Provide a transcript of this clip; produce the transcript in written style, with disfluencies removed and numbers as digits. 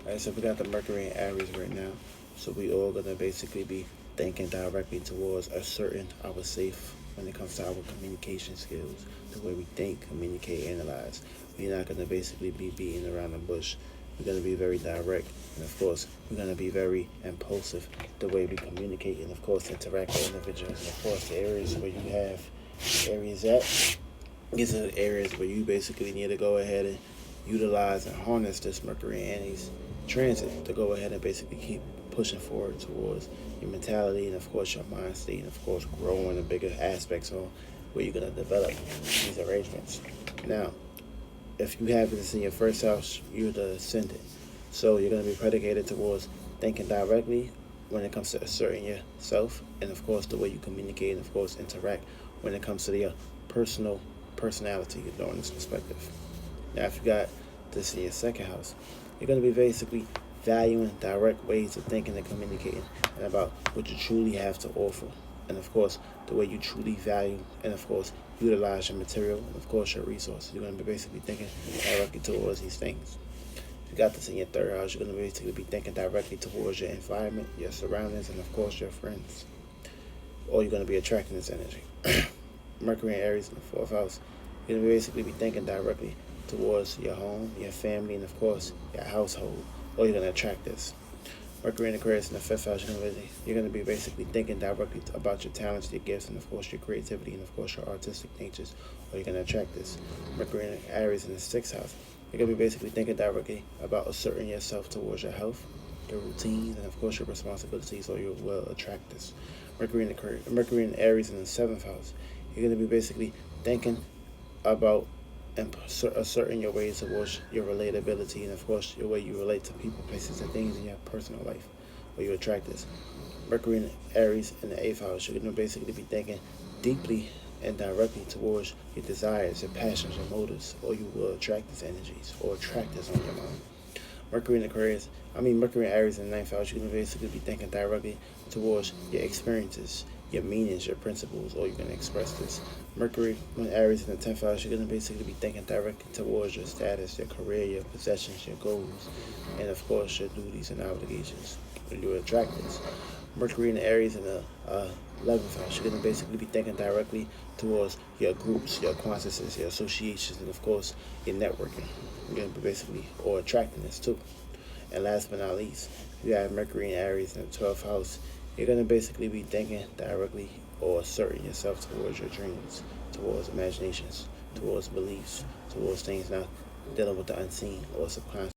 Alright, so we got the Mercury in Aries right now. So we all gonna basically be thinking directly towards a certain our safe when it comes to our communication skills, the way we think, communicate, analyze. We're not gonna basically be beating around the bush. We're gonna be very direct, and of course, we're gonna be very impulsive the way we communicate, and of course, interact with individuals. And of course, the areas where you have areas at, these are the areas where you basically need to go ahead and utilize and harness this Mercury in Aries transit to go ahead and basically keep pushing forward towards your mentality and of course your mind state and of course growing the bigger aspects on where you're going to develop these arrangements. Now, if you have this in your first house, you're the ascendant. So you're going to be predicated towards thinking directly when it comes to asserting yourself and of course the way you communicate and of course interact when it comes to your personal personality during this perspective. Now, if you got this in your second house, you're going to be basically valuing direct ways of thinking and communicating and about what you truly have to offer. And of course, the way you truly value and of course utilize your material and of course your resources. You're going to be basically thinking directly towards these things. If you got this in your third house, you're going to basically be thinking directly towards your environment, your surroundings, and of course your friends. Or you're going to be attracting this energy. Mercury in Aries in the fourth house, you're going to basically be thinking directly towards your home, your family, and of course your household, or you're going to attract this. Mercury in Aquarius in the fifth house, you're going to be basically thinking directly about your talents, your gifts, and of course your creativity, and of course your artistic natures, or you're going to attract this. Mercury in Aries in the sixth house, you're going to be basically thinking directly about asserting yourself towards your health, your routines, and of course your responsibilities, or you will attract this. Mercury in Aries in the seventh house, you're going to be basically thinking about and asserting your ways towards your relatability and of course your way you relate to people, places, and things in your personal life, where you attract this. Mercury in Aries in the eighth house, you're going to basically be thinking deeply and directly towards your desires, your passions, your motives, or you will attract these energies or attract this on your mind. Mercury in Aries in the ninth house, you're going to basically be thinking directly towards your experiences, your meanings, your principles, or you're going to express this. Mercury in Aries in the 10th house, you're going to basically be thinking directly towards your status, your career, your possessions, your goals, and of course your duties and obligations. You will attract this. Mercury in Aries in the 11th house, you're going to basically be thinking directly towards your groups, your acquaintances, your associations, and of course your networking. You're going to be basically or attracting this too. And last but not least, you have Mercury in Aries in the 12th house. You're going to basically be thinking directly or asserting yourself towards your dreams, towards imaginations, towards beliefs, towards things not dealing with the unseen or subconscious.